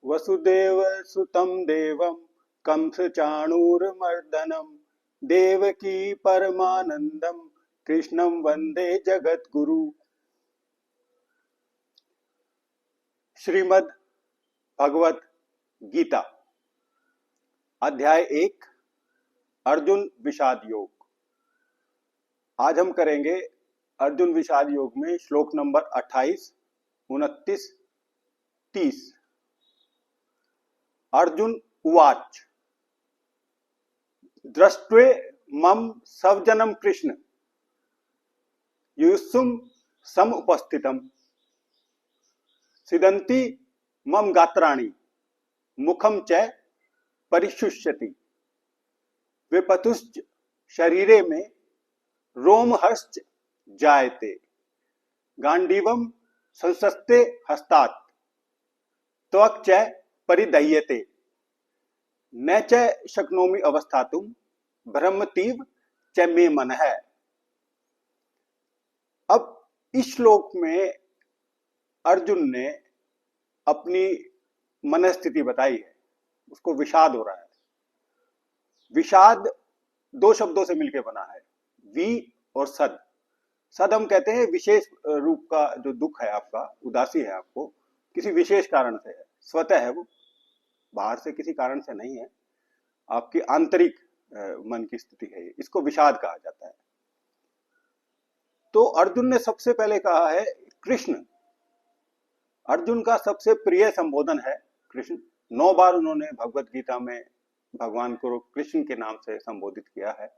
वसुदेव सुतं देवं कंसचाणूरमर्दनं देवकी परमानंदं कृष्णं वंदे जगद्गुरु। श्रीमद् भगवत गीता अध्याय 1 अर्जुन विषाद योग। आज हम करेंगे अर्जुन विषाद योग में श्लोक नंबर 28, 29, 30। अर्जुन उवाच दृष्ट्वे मम सवजनम कृष्ण युयुत्सुम समुपस्थितम सिदन्ति मम गात्राणि मुखम च परिशुष्यति विपथुश्च शरीरे में रोमहर्ष जायते गांडीवम संसस्ते हस्तात् त्वक् च परिदह्यते न च शक्नोमि अवस्थातुं भ्रमतीव च मे मनः। अब इस श्लोक में अर्जुन ने अपनी मनस्थिति बताई है। उसको विषाद हो रहा है। विषाद दो शब्दों से मिलकर बना है, वि और सद। सद हम कहते हैं विशेष रूप का जो दुख है, आपका उदासी है, आपको किसी विशेष कारण से है, स्वतः है, वो बाहर से किसी कारण से नहीं है, आपकी आंतरिक मन की स्थिति है, इसको विषाद कहा जाता है। तो अर्जुन ने सबसे पहले कहा है कृष्ण। अर्जुन का सबसे प्रिय संबोधन है कृष्ण। 9 बार उन्होंने भगवत गीता में भगवान को कृष्ण के नाम से संबोधित किया है।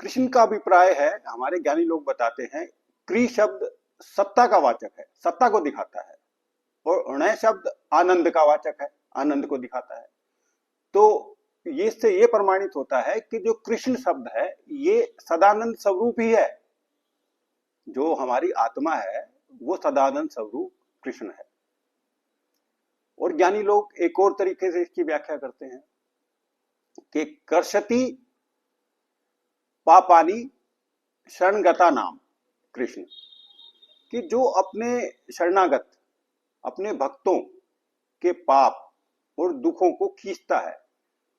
कृष्ण का अभिप्राय है, हमारे ज्ञानी लोग बताते हैं, क्री शब्द सत्ता का वाचक है, सत्ता को दिखाता है, और णय शब्द आनंद का वाचक है, आनंद को दिखाता है। तो ये से ये प्रमाणित होता है कि जो कृष्ण शब्द है ये सदानंद स्वरूप ही है। जो हमारी आत्मा है वो सदानंद स्वरूप कृष्ण है। और ज्ञानी लोग एक और तरीके से इसकी व्याख्या करते हैं कि कर्षति पापानी शरणगता नाम कृष्ण, कि जो अपने शरणागत, अपने भक्तों के पाप और दुखों को खींचता है,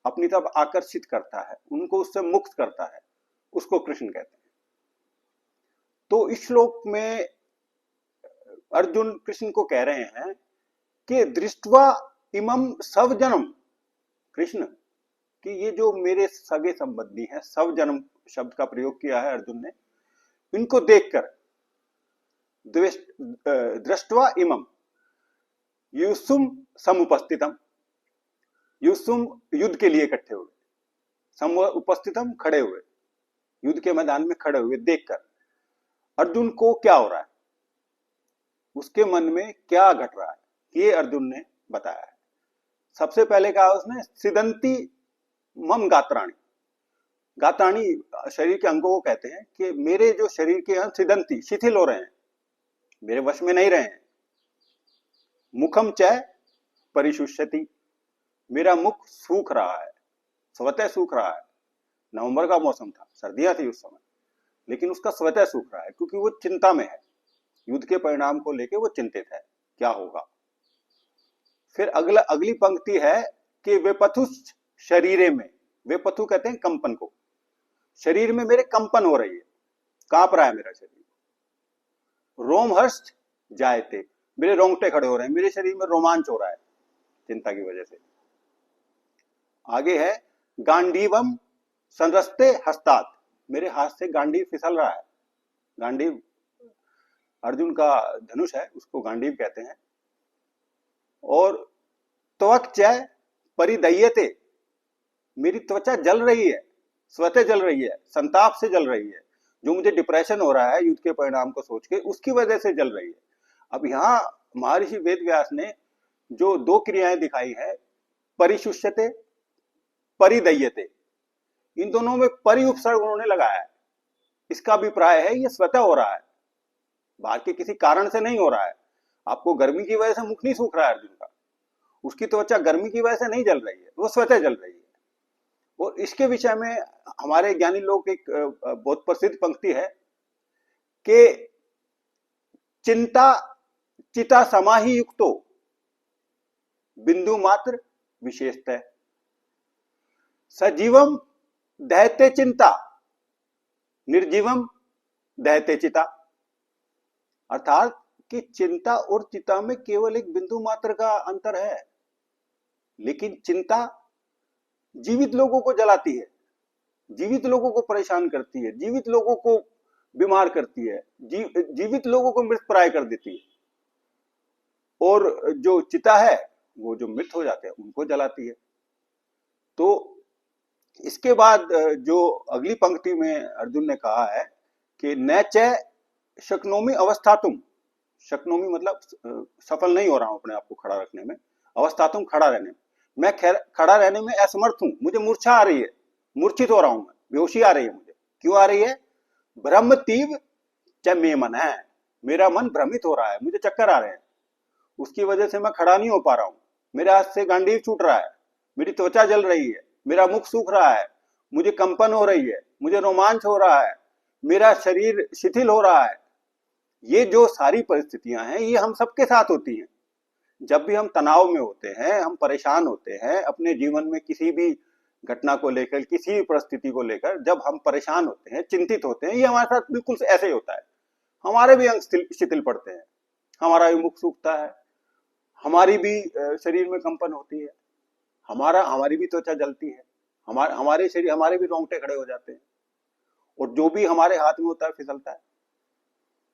अपनी तरफ आकर्षित करता है, उनको उससे मुक्त करता है, उसको कृष्ण कहते हैं। तो इस श्लोक में अर्जुन कृष्ण को कह रहे हैं कि दृष्ट्वा इमम सवजनम कृष्ण, कि ये जो मेरे सगे संबंधी हैं, सवजनम शब्द का प्रयोग किया है अर्जुन ने, इनको देखकर दृष्ट्वा इमम युयुत्सुम समुपस्थितम, युयुत्सुम युद्ध के लिए इकट्ठे हुए, समुपस्थितम खड़े हुए, युद्ध के मैदान में खड़े हुए देखकर अर्जुन को क्या हो रहा है, उसके मन में क्या घट रहा है, ये अर्जुन ने बताया है। सबसे पहले कहा उसने सिदंती मम गात्राणी। गात्राणी शरीर के अंगों को कहते हैं कि मेरे जो शरीर के अंग सिदंती, शिथिल हो रहे हैं, मेरे वश में नहीं रहे हैं। मुखम च परिशुष्यति, मेरा मुख सूख रहा है, स्वतः सूख रहा है। नवंबर का मौसम था, सर्दियां थी उस समय, लेकिन उसका स्वतः सूख रहा है क्योंकि वो चिंता में है, युद्ध के परिणाम को लेकर वो चिंतित है, क्या होगा। फिर अगली पंक्ति है कि वेपथु शरीरे में, वेपथु कहते हैं कंपन को, शरीर में मेरे कंपन हो रही है, कांप रहा है मेरा शरीर। रोमहर्ष जायते, मेरे रोंगटे खड़े हो रहे हैं, मेरे शरीर में रोमांच हो रहा है चिंता की वजह से। आगे है गांडीवम संरस्ते हस्तात्, मेरे हाथ से गांडीव फिसल रहा है। गांडीव अर्जुन का धनुष है, उसको गांडीव कहते हैं। और त्वक् च परिदह्यते, मेरी त्वचा जल रही है, स्वतः जल रही है, संताप से जल रही है। जो मुझे डिप्रेशन हो रहा है युद्ध के परिणाम को सोच के, उसकी वजह से जल रही है। अब यहां महर्षि वेदव्यास ने जो 2 क्रियाएं दिखाई है, परिशुष्यते, परिदह्यते, इन दोनों में परि उपसर्ग उन्होंने लगाया है। इसका अभिप्राय है ये स्वतः हो रहा है, बाहर के किसी कारण से नहीं हो रहा है। आपको गर्मी की वजह से मुख नहीं सूख रहा है अर्जुन का, उसकी त्वचा गर्मी की वजह से नहीं जल रही है, वो स्वतः जल रही है। और इसके विषय में हमारे ज्ञानी लोग एक बहुत प्रसिद्ध पंक्ति है कि चिंता चिता समाहि युक्तो, बिंदु मात्र विशेषतः। सजीवम दहते चिंता, निर्जीवम दहते चिता। अर्थात कि चिंता और चिता में केवल एक बिंदु मात्र का अंतर है, लेकिन चिंता जीवित लोगों को जलाती है, जीवित लोगों को परेशान करती है, जीवित लोगों को बीमार करती है, जीवित लोगों को मृतप्राय कर देती है, और जो चिता है वो जो मृत हो जाते हैं उनको जलाती है। तो इसके बाद जो अगली पंक्ति में अर्जुन ने कहा है कि न च शक्नोमी अवस्थातुम, शक्नोमी मतलब सफल नहीं हो रहा हूं अपने आप को खड़ा रखने में, अवस्थातुम खड़ा रहने में, मैं खड़ा रहने में असमर्थ हूं, मुझे मूर्छा आ रही है, मूर्छित हो रहा हूं, मैं बेहोशी आ रही है मुझे। क्यों आ रही है? ब्रह्म तीव च मे मन है, मेरा मन भ्रमित हो रहा है, मुझे चक्कर आ रहे हैं, उसकी वजह से मैं खड़ा नहीं हो पा रहा हूं, मेरे हाथ से गांडीव छूट रहा है, मेरी त्वचा जल रही है, मेरा मुख सूख रहा है, मुझे कंपन हो रही है, मुझे रोमांच हो रहा है, मेरा शरीर शिथिल हो रहा है। ये जो सारी परिस्थितियां हैं ये हम सबके साथ होती हैं। जब भी हम तनाव में होते हैं, हम परेशान होते हैं अपने जीवन में किसी भी घटना को लेकर, किसी भी परिस्थिति को लेकर, जब हम परेशान होते हैं, चिंतित होते हैं, ये हमारे साथ बिल्कुल ऐसे ही होता है। हमारे भी अंग शिथिल पड़ते हैं, हमारा भी मुख सूखता है, हमारी भी शरीर में कंपन होती है, हमारी भी त्वचा जलती है, हमारे शरीर, हमारे भी रोंगटे खड़े हो जाते हैं, और जो भी हमारे हाथ में होता है फिसलता है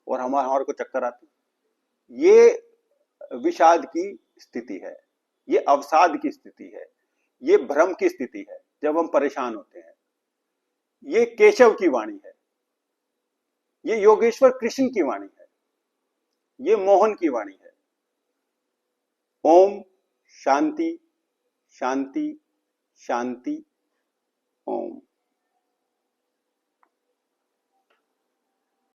और हमारे को चक्कर आती है। ये विषाद की स्थिति है, ये अवसाद की स्थिति है, ये भ्रम की स्थिति है जब हम परेशान होते हैं। ये केशव की वाणी है, ये योगेश्वर कृष्ण की वाणी है, ये मोहन की वाणी है। ओम शांति शांति शांति। ओम।